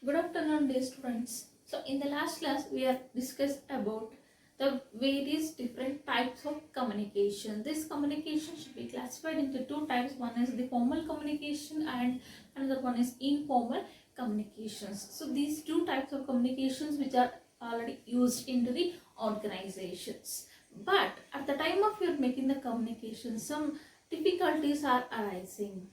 Good afternoon, dear students. So, in the last class, we have discussed about the various different types of communication. This communication should be classified into two types. One is the formal communication and another one is informal communications. So, these two types of communications which are already used into the organizations. But at the time of your making the communication, some difficulties are arising.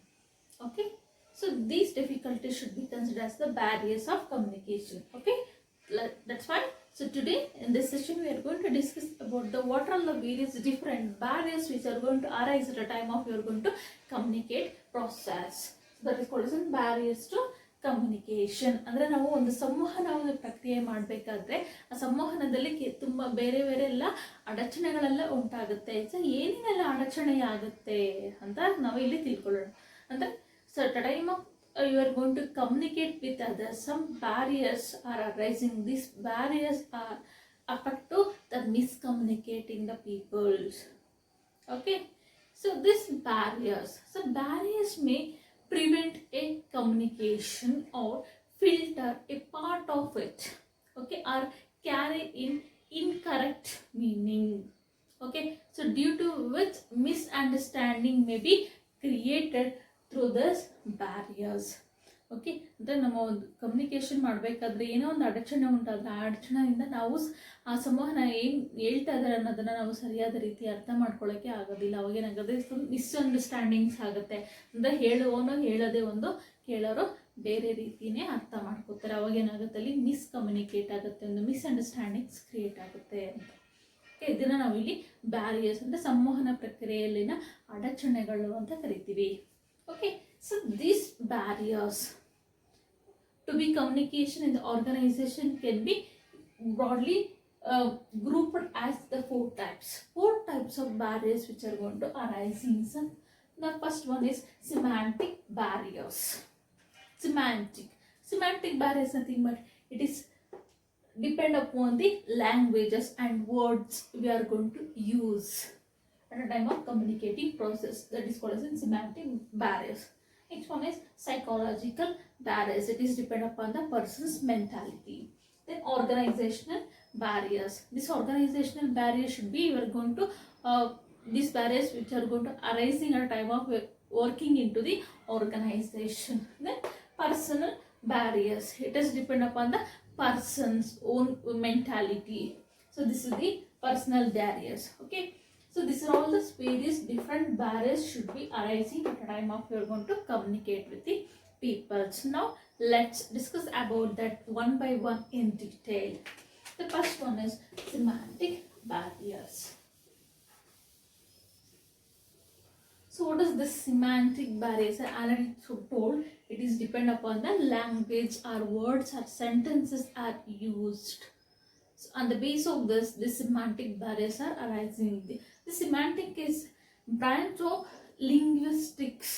Okay, so these difficulties should be considered as the barriers of communication. Okay, that's fine. So today in this session we are going to discuss about the what are the various different barriers which are going to arise at the time of you are going to communicate process. So that is called as barriers to communication. ಅಂದರೆ ನಾವು ಒಂದು ಸಂವಹನವನ್ನು ಪ್ರಕ್ರಿಯೆ ಮಾಡಬೇಕಾದ್ರೆ ಆ ಸಂವಹನದಲ್ಲಿ ತುಂಬ ಬೇರೆ ಬೇರೆ ಎಲ್ಲ ಅಡಚಣೆಗಳೆಲ್ಲ ಉಂಟಾಗುತ್ತೆ. ಸೊ ಏನೇನೆಲ್ಲ ಅಡಚಣೆ ಆಗುತ್ತೆ ಅಂತ ನಾವು ಇಲ್ಲಿ ತಿಳ್ಕೊಳ್ಳೋಣ. ಅಂದರೆ so at the time of you are going to communicate with others, some barriers are arising. These barriers are affect to the miscommunicating the peoples. Okay, so these barriers may prevent a communication or filter a part of it. Okay, or carry in incorrect meaning. Okay, so due to which misunderstanding may be created through this barriers. Okay, ಅಂದರೆ ನಮ್ಮ ಒಂದು communication ಮಾಡಬೇಕಾದ್ರೆ ಏನೋ ಒಂದು ಅಡಚಣೆ ಉಂಟಾದರೆ ಆ ಅಡಚಣೆಯಿಂದ ನಾವು ಆ ಸಂವಹನ ಏನು ಹೇಳ್ತಾ ಇದ್ದಾರೆ ಅನ್ನೋದನ್ನು ನಾವು ಸರಿಯಾದ ರೀತಿ ಅರ್ಥ ಮಾಡ್ಕೊಳ್ಳೋಕ್ಕೆ ಆಗೋದಿಲ್ಲ. ಅವಾಗೇನಾಗುತ್ತೆ, ಮಿಸ್ಅಂಡರ್ಸ್ಟ್ಯಾಂಡಿಂಗ್ಸ್ ಆಗುತ್ತೆ. ಅಂದರೆ ಹೇಳುವವನು ಹೇಳೋದೇ ಒಂದು, ಕೇಳೋರು ಬೇರೆ ರೀತಿಯೇ ಅರ್ಥ ಮಾಡ್ಕೋತಾರೆ. ಅವಾಗೇನಾಗುತ್ತೆ, ಅಲ್ಲಿ ಮಿಸ್ಕಮ್ಯುನಿಕೇಟ್ ಆಗುತ್ತೆ, ಒಂದು ಮಿಸ್ಅಂಡರ್ಸ್ಟ್ಯಾಂಡಿಂಗ್ಸ್ ಕ್ರಿಯೇಟ್ ಆಗುತ್ತೆ ಅಂತ. ಇದನ್ನು ನಾವಿಲ್ಲಿ ಬ್ಯಾರಿಯರ್ಸ್ ಅಂದರೆ ಸಂವಹನ ಪ್ರಕ್ರಿಯೆಯಲ್ಲಿನ ಅಡಚಣೆಗಳು ಅಂತ ಕರಿತೀವಿ. Okay, so these barriers to be communication in the organization can be broadly grouped as the four types of barriers which are going to arise in some. The first one is semantic barriers. Semantic barriers nothing but it is depend upon the languages and words we are going to use at a time of communicating process. That is called as semantic barriers. Next one is psychological barriers. It is depend upon the person's mentality. Then organizational barriers. This organizational barrier should be you are going to these barriers which are going to arising at a time of working into the organization. Then personal barriers. It is depend upon the person's own mentality. So this is the personal barriers. Okay. So these are all the various different barriers should be arising at the time of you are going to communicate with the people. So now let's discuss about that one by one in detail. The first one is semantic barriers. So what is this semantic barriers? I already told it is depend upon the language or words or sentences are used. So on the base of this semantic barriers are arising. The semantic is branch of linguistics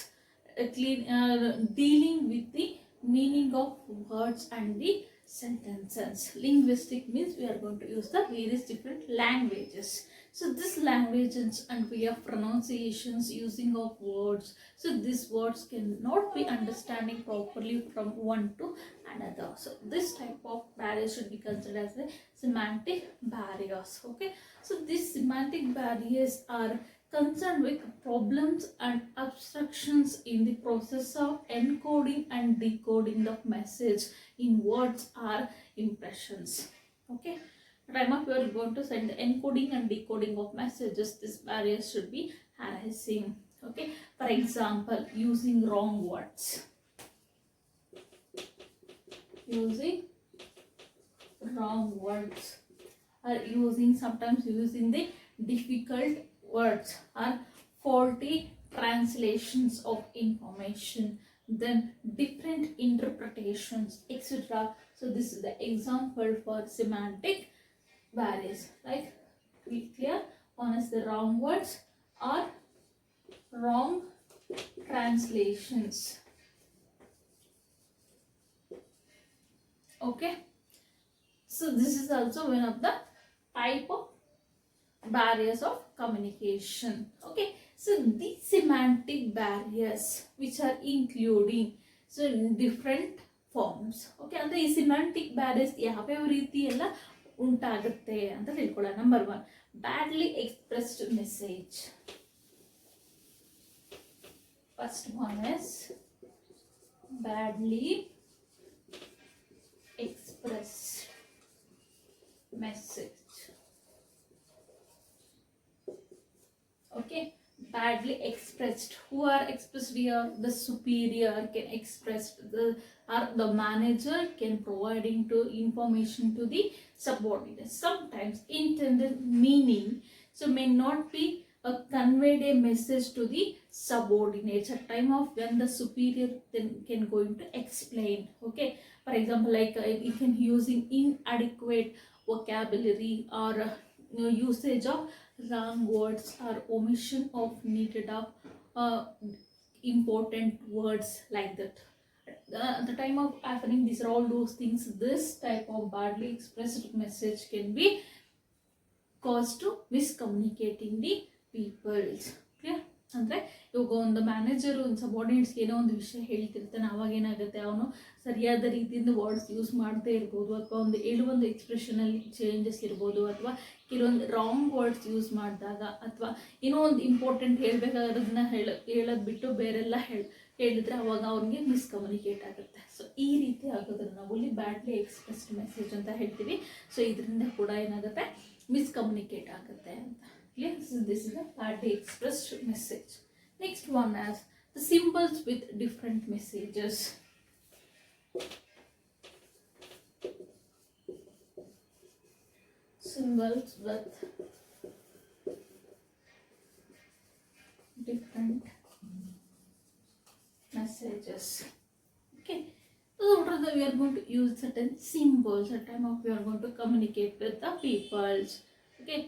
dealing with the meaning of words and the sentences. Linguistic means we are going to use the various different languages. So this languages and way of pronunciations using of words. So these words cannot be understanding properly from one to another. So this type of barrier should be considered as the semantic barriers. Okay. So these semantic barriers are concerned with problems and obstructions in the process of encoding and decoding the message in words or impressions. Okay. Time of you are going to send encoding and decoding of messages, this barriers should be arising. Okay, for example, using wrong words, or sometimes using the difficult words or faulty translations of information, then different interpretations, etc. So this is the example for semantic barriers. Like we clear, one is the wrong words or wrong translations. Okay, so this is also one of the type of barriers of communication. Okay, so these semantic barriers which are including so different forms. Okay, ಅಂದರೆ ಈ semantic barriers ಯಾವ್ಯಾವ ರೀತಿ ಎಲ್ಲ ಉಂಟಾಗುತ್ತೆ ಅಂತ ತಿಳ್ಕೊಳ್ಳೋಣ. Number 1, badly expressed message. First one is badly expressed message. Okay, badly expressed. Who are expressed here? The superior can express, the manager can providing to information to the subordinates. Sometimes intended meaning so may not be conveyed a message to the subordinates at time of when the superior then can go into explain. Okay, for example, like you can using inadequate vocabulary or usage of wrong words or omission of needed of important words, like that. At the time of happening, these are all those things. This type of badly expressed message can be caused to miscommunicating the peoples. Clear? ಅಂದರೆ ಇವಾಗ ಒಂದು manager ಒಂದು ಸಬಾರ್ಡಿನೇಟ್ಸ್ಗೆ ಏನೋ ಒಂದು ವಿಷಯ ಹೇಳ್ತಿರ್ತಾನೆ, ಅವಾಗ ಏನಾಗುತ್ತೆ, ಅವನು ಸರಿಯಾದ ರೀತಿಯಿಂದ ವರ್ಡ್ಸ್ ಯೂಸ್ ಮಾಡದೇ ಇರ್ಬೋದು, ಅಥವಾ ಒಂದು ಹೇಳುವೊಂದು ಎಕ್ಸ್ಪ್ರೆಷನಲ್ಲಿ ಚೇಂಜಸ್ ಇರ್ಬೋದು, ಅಥವಾ ಕೆಲವೊಂದು ರಾಂಗ್ ವರ್ಡ್ಸ್ ಯೂಸ್ ಮಾಡಿದಾಗ, ಅಥವಾ ಏನೋ ಒಂದು ಇಂಪಾರ್ಟೆಂಟ್ ಹೇಳಬೇಕಾದ್ರದನ್ನ ಹೇಳೋದು ಬಿಟ್ಟು ಬೇರೆಲ್ಲ ಹೇಳಿದ್ರೆ ಅವಾಗ ಅವ್ನಿಗೆ ಮಿಸ್ಕಮ್ಯುನಿಕೇಟ್ ಆಗುತ್ತೆ. ಸೊ ಈ ರೀತಿ ಆಗೋದನ್ನು ನಾವು ಇಲ್ಲಿ ಬ್ಯಾಡ್ಲಿ ಎಕ್ಸ್ಪ್ರೆಸ್ಡ್ ಮೆಸೇಜ್ ಅಂತ ಹೇಳ್ತೀವಿ. ಸೊ ಇದರಿಂದ ಕೂಡ ಏನಾಗುತ್ತೆ, ಮಿಸ್ಕಮ್ಯುನಿಕೇಟ್ ಆಗುತ್ತೆ ಅಂತ. Yes, this is a badly expressed message. Next one is the symbols with different messages. Symbols with different messages. Okay, so what are we are going to use certain symbols at time of we are going to communicate with the peoples. Okay,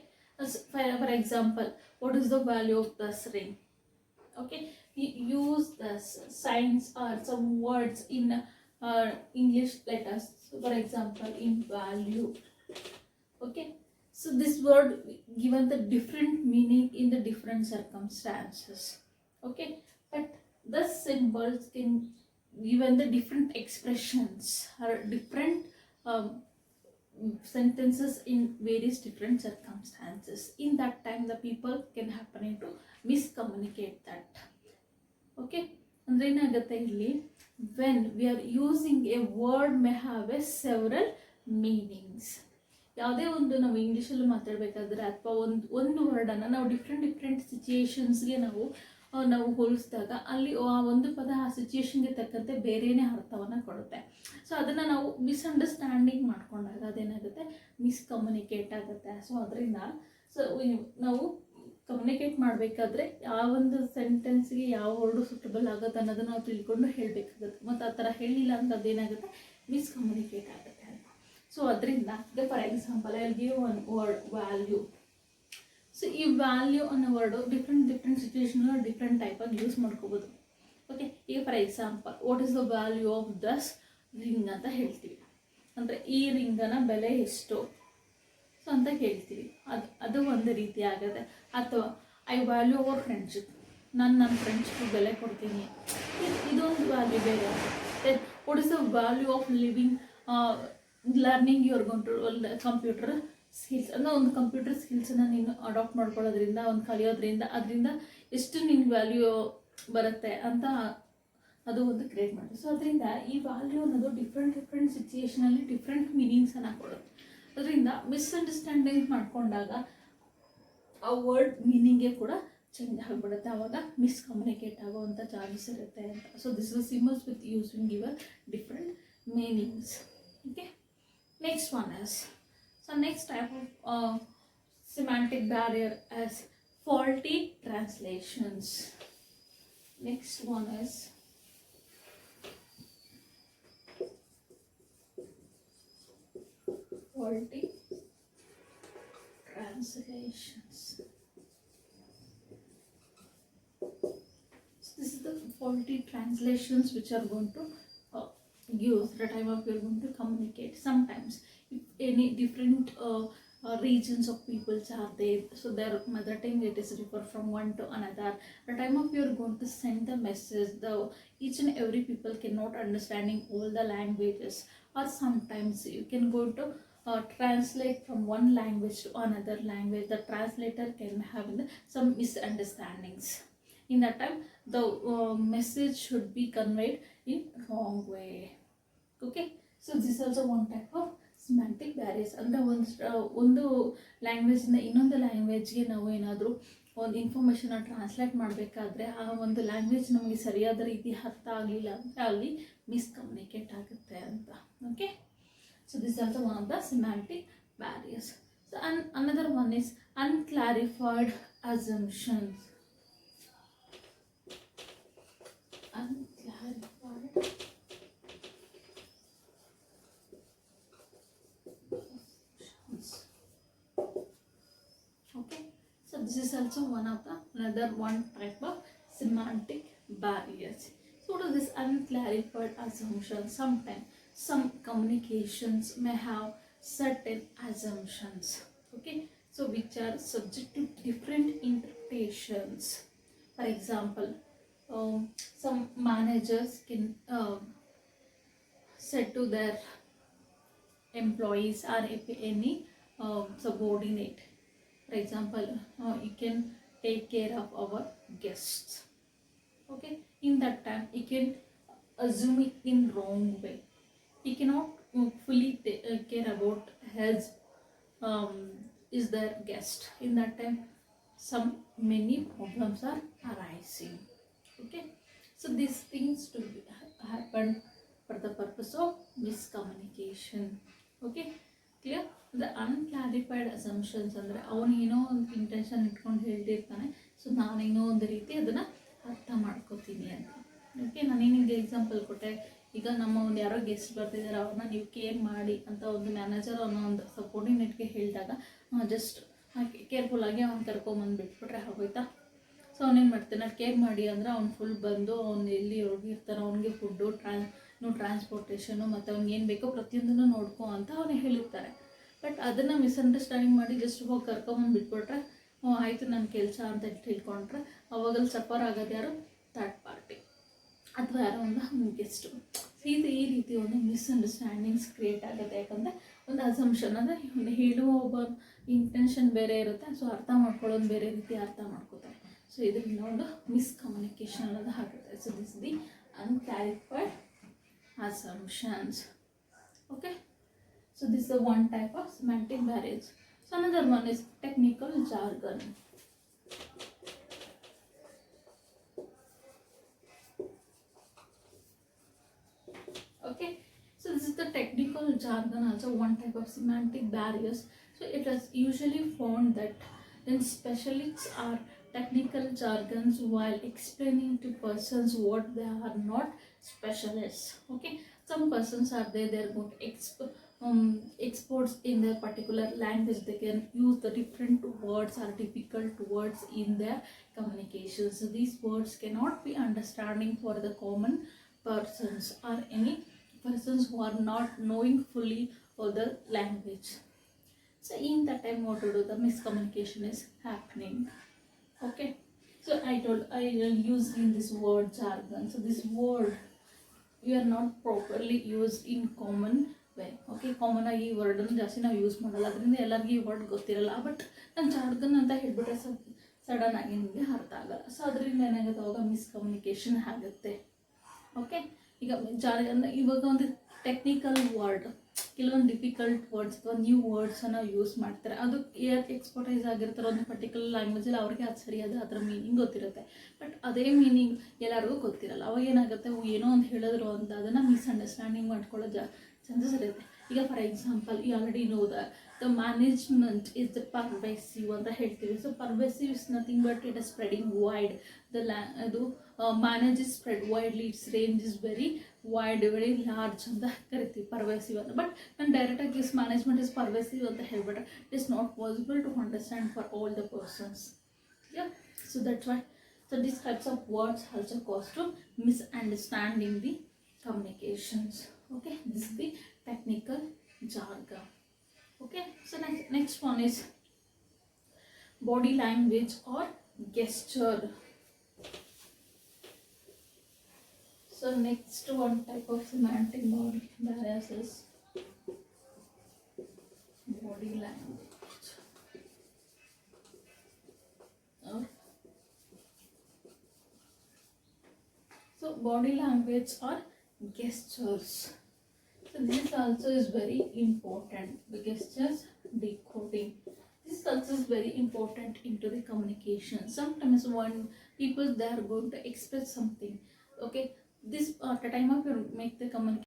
for example, what is the value of this ring? Okay, we use the signs or some words in English letters. So for example, in value. Okay, so this word given the different meaning in the different circumstances. Okay, but the symbols can given the different expressions or different sentences in various different circumstances. In that time the people can happen to miscommunicate that. Okay, andre enagutte illi when we are using a word may have a several meanings. ಯಾವುದೇ ಒಂದು ನಾವು ಇಂಗ್ಲೀಷಲ್ಲಿ ಮಾತಾಡಬೇಕಾದ್ರೆ ಅಥವಾ ಒಂದು ವರ್ಡನ್ನು ನಾವು different ಸಿಚುಯೇಷನ್ಸ್ಗೆ ನಾವು ಹೋಲಿಸಿದಾಗ ಅಲ್ಲಿ ಆ ಒಂದು ಪದ ಆ ಸಿಚುಯೇಷನ್ಗೆ ತಕ್ಕಂತೆ ಬೇರೆಯೇ ಅರ್ಥವನ್ನು ಕೊಡುತ್ತೆ. ಸೊ ಅದನ್ನು ನಾವು ಮಿಸ್ಅಂಡರ್ಸ್ಟ್ಯಾಂಡಿಂಗ್ ಮಾಡ್ಕೊಂಡಾಗ ಅದೇನಾಗುತ್ತೆ, ಮಿಸ್ಕಮ್ಯುನಿಕೇಟ್ ಆಗುತ್ತೆ. ಸೊ ಅದರಿಂದ ನಾವು ಕಮ್ಯುನಿಕೇಟ್ ಮಾಡಬೇಕಾದ್ರೆ ಯಾವ ಒಂದು ಸೆಂಟೆನ್ಸ್ಗೆ ಯಾವ ವರ್ಡು ಸೂಟಬಲ್ ಆಗುತ್ತೆ ಅನ್ನೋದನ್ನು ನಾವು ತಿಳ್ಕೊಂಡು ಹೇಳಬೇಕಾಗುತ್ತೆ. ಮತ್ತು ಆ ಥರ ಹೇಳಿಲ್ಲ ಅಂತ ಅದೇನಾಗುತ್ತೆ, ಮಿಸ್ಕಮ್ಯುನಿಕೇಟ್ ಆಗುತ್ತೆ ಅಂತ. ಸೊ ಅದರಿಂದ for example I will give one word value. So ಈ ವ್ಯಾಲ್ಯೂ ಅನ್ನೋ ವರ್ಡು ಡಿಫ್ರೆಂಟ್ ಸಿಚುವೇಶನ್ ಡಿಫ್ರೆಂಟ್ ಟೈಪಾಗಿ ಯೂಸ್ ಮಾಡ್ಕೋಬೋದು. ಓಕೆ, ಈಗ for example what is the value of this ring ಅಂತ ಹೇಳ್ತೀವಿ. ಅಂದರೆ ಈ ರಿಂಗನ ಬೆಲೆ ಎಷ್ಟು ಸೊ ಅಂತ ಕೇಳ್ತೀವಿ. ಅದು ಒಂದು ರೀತಿ ಆಗುತ್ತೆ. ಅಥವಾ ಐ ವ್ಯಾಲ್ಯೂ ಅವರ್ ಫ್ರೆಂಡ್ಶಿಪ್, ನನ್ನ ಫ್ರೆಂಡ್ಶಿಪ್ ಬೆಲೆ ಕೊಡ್ತೀನಿ, ಇದೊಂದು ವ್ಯಾಲ್ಯೂ ಬೇರೆ ಆಗುತ್ತೆ. What is the value of living learning your gone to computer skills. ಅಂದರೆ ಒಂದು ಕಂಪ್ಯೂಟರ್ ಸ್ಕಿಲ್ಸನ್ನು ನೀನು ಅಡಾಪ್ಟ್ ಮಾಡ್ಕೊಳ್ಳೋದ್ರಿಂದ, ಒಂದು ಕಲಿಯೋದ್ರಿಂದ ಅದರಿಂದ ಎಷ್ಟು ನಿನ್ನ ವ್ಯಾಲ್ಯೂ ಬರುತ್ತೆ ಅಂತ ಅದು ಒಂದು ಕ್ರಿಯೇಟ್ ಮಾಡಿ. ಸೊ ಅದರಿಂದ ಈ ವ್ಯಾಲ್ಯೂ ಅನ್ನೋದು ಡಿಫ್ರೆಂಟ್ ಸಿಚುಯೇಷನಲ್ಲಿ ಡಿಫ್ರೆಂಟ್ ಮೀನಿಂಗ್ಸನ್ನು ಕೊಡುತ್ತೆ. ಅದರಿಂದ ಮಿಸ್ಅಂಡರ್ಸ್ಟ್ಯಾಂಡಿಂಗ್ ಮಾಡ್ಕೊಂಡಾಗ ಆ ವರ್ಡ್ ಮೀನಿಂಗೇ ಕೂಡ ಚೇಂಜ್ ಆಗಿಬಿಡುತ್ತೆ, ಆವಾಗ ಮಿಸ್ಕಮ್ಯುನಿಕೇಟ್ ಆಗುವಂಥ ಚಾನ್ಸಸ್ ಇರುತ್ತೆ ಅಂತ. So this is symbols with using your different meanings. Okay, next one is next type of semantic barrier as faulty translations. Next one is faulty translations. So this is the faulty translations which are going to use the time of you're going to communicate. Sometimes if any different regions of peoples are there, so their mother tongue it is differ from one to another. The time of you are going to send the message, the each and every people cannot understanding all the languages, or sometimes you can go to translate from one language to another language. The translator can have some misunderstandings. In that time the message should be conveyed in wrong way. Okay, so this is also one type of semantic barriers. ಅಂದರೆ ಒಂದು ಲ್ಯಾಂಗ್ವೇಜಿಂದ ಇನ್ನೊಂದು ಲ್ಯಾಂಗ್ವೇಜ್ಗೆ ನಾವು ಏನಾದರೂ ಒಂದು ಇನ್ಫಾರ್ಮೇಷನ್ನ translate ಮಾಡಬೇಕಾದ್ರೆ ಆ ಒಂದು language ನಮಗೆ ಸರಿಯಾದ ರೀತಿ ಅರ್ಥ ಆಗಲಿಲ್ಲ ಅಂದರೆ ಅಲ್ಲಿ ಮಿಸ್ಕಮ್ಯುನಿಕೇಟ್ ಆಗುತ್ತೆ ಅಂತ. Okay, so this also one of the semantic barriers. So another one is unclarified assumptions. Unclarified this is also one of the another one type of semantic barriers. So what are these unclarified assumptions? Sometimes some communications may have certain assumptions, okay, so which are subject to different interpretations. For example, some managers can say to their employees or any subordinate, for example, you can take care of our guests. Okay, in that time you can assume it in wrong way. He cannot fully care about his is their guest. In that time some many problems are arising. Okay, so these things to happen for the purpose of miscommunication. Okay, clear? The unclarified assumptions ಅಂದರೆ ಅವನು ಏನೋ ಒಂದು intention ಇಟ್ಕೊಂಡು ಹೇಳ್ತಿರ್ತಾನೆ, so ನಾನೇನೋ ಒಂದು ರೀತಿ ಅದನ್ನು ಅರ್ಥ ಮಾಡ್ಕೋತೀನಿ ಅಂತ. ಓಕೆ, ನಾನೇನಿಗೆ ಎಕ್ಸಾಂಪಲ್ ಕೊಟ್ಟೆ, ಈಗ ನಮ್ಮ ಒಂದು ಯಾರೋ ಗೆಸ್ಟ್ ಬರ್ತಿದ್ದಾರೆ, ಅವ್ರನ್ನ ನೀವು ಕೇರ್ ಮಾಡಿ ಅಂತ ಒಂದು ಮ್ಯಾನೇಜರ್ ಅವನ ಒಂದು ಸಪೋರ್ಟಿನೇಟ್ಗೆ ಹೇಳಿದಾಗ ಜಸ್ಟ್ ಕೇರ್ಫುಲ್ಲಾಗಿ ಅವ್ನು ಕರ್ಕೊಂಬಂದು ಬಿಟ್ಬಿಟ್ರೆ ಆಗೋಯ್ತಾ. ಸೊ ಅವನೇನು ಮಾಡ್ತಾನೆ, ಕೇರ್ ಮಾಡಿ ಅಂದರೆ ಅವ್ನು ಫುಲ್ ಬಂದು ಅವ್ನು ಎಲ್ಲಿ ಹೋಗಿರ್ತಾನೆ ಅವ್ನಿಗೆ ಫುಡ್ಡು ಟ್ರಾನ್ಸ್ಪೋರ್ಟೇಷನು ಮತ್ತು ಅವ್ನಿಗೆ ಏನು ಬೇಕೋ ಪ್ರತಿಯೊಂದನ್ನು ನೋಡ್ಕೊ ಅಂತ ಅವನಿಗೆ ಹೇಳಿರ್ತಾರೆ. ಬಟ್ ಅದನ್ನು ಮಿಸ್ಅಂಡರ್ಸ್ಟ್ಯಾಂಡಿಂಗ್ ಮಾಡಿ ಜಸ್ಟ್ ಹೋಗಿ ಕರ್ಕೊಂಬಂದು ಬಿಟ್ಬಿಟ್ರೆ ಆಯಿತು ನನ್ನ ಕೆಲಸ ಅಂತ ತಿಳ್ಕೊಂಡ್ರೆ ಅವಾಗಲ್ಲಿ ಸಫರ್ ಆಗೋದು ಯಾರು? ಥರ್ಡ್ ಪಾರ್ಟಿ ಅಥವಾ ಯಾರೋ ಒಂದು ಗೆಸ್ಟು. ಈ ರೀತಿ ಒಂದು ಮಿಸ್ಅಂಡರ್ಸ್ಟ್ಯಾಂಡಿಂಗ್ಸ್ ಕ್ರಿಯೇಟ್ ಆಗುತ್ತೆ. ಯಾಕಂದರೆ ಒಂದು ಅಸಂಪ್ಷನ್ ಅಂದರೆ ಹೇಳುವ ಒಬ್ಬ ಇಂಟೆನ್ಷನ್ ಬೇರೆ ಇರುತ್ತೆ, ಸೊ ಅರ್ಥ ಮಾಡ್ಕೊಳ್ಳೋದು ಬೇರೆ ರೀತಿ ಅರ್ಥ ಮಾಡ್ಕೋತಾರೆ. ಸೊ ಇದರಿಂದ ಒಂದು ಮಿಸ್ಕಮ್ಯುನಿಕೇಷನ್ ಅನ್ನೋದು ಆಗುತ್ತೆ. So this the unclarified assumptions. Okay, so this is the one type of semantic barriers. So another one is technical jargon. Okay, so this is the technical jargon, also one type of semantic barriers. So it is usually found that then specialists are technical jargons while explaining to persons what they are not specialists. Okay, some persons are there, they are good experts in their particular language. They can use the different words or difficult words in their communication. So these words cannot be understanding for the common persons or any persons who are not knowing fully of the language. So in that time what to do, the miscommunication is happening. Okay, so I will use in this word jargon. So this word you are not properly used in common way. Okay, common ಆಗಿ ಈ ವರ್ಡನ್ನು ಜಾಸ್ತಿ ನಾವು use ಮಾಡಲ್ಲ, ಅದರಿಂದ ಎಲ್ಲರಿಗೂ ಈ word ಗೊತ್ತಿರಲ್ಲ. But ನಾನು ಜಾರ್ಗನ್ ಅಂತ ಹೇಳ್ಬಿಟ್ರೆ ಸಡನ್ ಆಗಿ ನಿಮಗೆ ಅರ್ಥ ಆಗಲ್ಲ. ಸೊ ಅದರಿಂದ ಏನಾಗುತ್ತೆ, ಅವಾಗ ಮಿಸ್ಕಮ್ಯುನಿಕೇಷನ್ ಆಗುತ್ತೆ. ಓಕೆ, ಈಗ ಜಾರ್ಗನ್ ಇವಾಗ ಒಂದು ಟೆಕ್ನಿಕಲ್ ವರ್ಡ್, ಕೆಲವೊಂದು ಡಿಫಿಕಲ್ಟ್ ವರ್ಡ್ಸ್ ಅಥವಾ ನ್ಯೂ ವರ್ಡ್ಸನ್ನು ಯೂಸ್ ಮಾಡ್ತಾರೆ. ಅದು ಎಕ್ಸ್ಪರ್ಟೈಸ್ ಆಗಿರ್ತಾರೆ ಒಂದು ಪರ್ಟಿಕ್ಯುಲರ್ ಲ್ಯಾಂಗ್ವೇಜಲ್ಲಿ, ಅವ್ರಿಗೆ ಅದು ಸರಿಯಾದ ಅದರ ಮೀನಿಂಗ್ ಗೊತ್ತಿರುತ್ತೆ. ಬಟ್ ಅದೇ ಮೀನಿಂಗ್ ಎಲ್ಲರಿಗೂ ಗೊತ್ತಿರಲ್ಲ. ಅವಾಗ ಏನಾಗುತ್ತೆ, ಏನೋ ಒಂದು ಹೇಳಿದ್ರು ಅಂತ ಅದನ್ನು ಮಿಸ್ಅಂಡರ್ಸ್ಟ್ಯಾಂಡಿಂಗ್ ಮಾಡ್ಕೊಳ್ಳೋ ಚಾನ್ಸಸ್ ಇರುತ್ತೆ. ಈಗ for example you already know the management is the pervasive ಅಂತ ಹೇಳ್ತೀವಿ. So pervasive is nothing but it is spreading wide. ಅದು manage is spread widely, its range is very wide, very large ಅಂತ ಕರಿತೀವಿ ಪರ್ವೆಸಿವ್ ಅಂತ. But ನಾನು ಡೈರೆಕ್ಟಾಗಿ is management is pervasive ಅಂತ ಹೇಳ್ಬಿಟ್ರೆ it is not possible to understand for all the persons. Yeah, so that's why. So these types of words also cause to misunderstanding the communications. Okay, this is the technical jargon. Okay, so next one is body language or gesture. So next one type of semantic body bias is body language or so body language or gestures. So this also is very important. The gestures decoding. This also is very important into the communication. Sometimes when people they are going to express something, okay, this at the time of you make the communication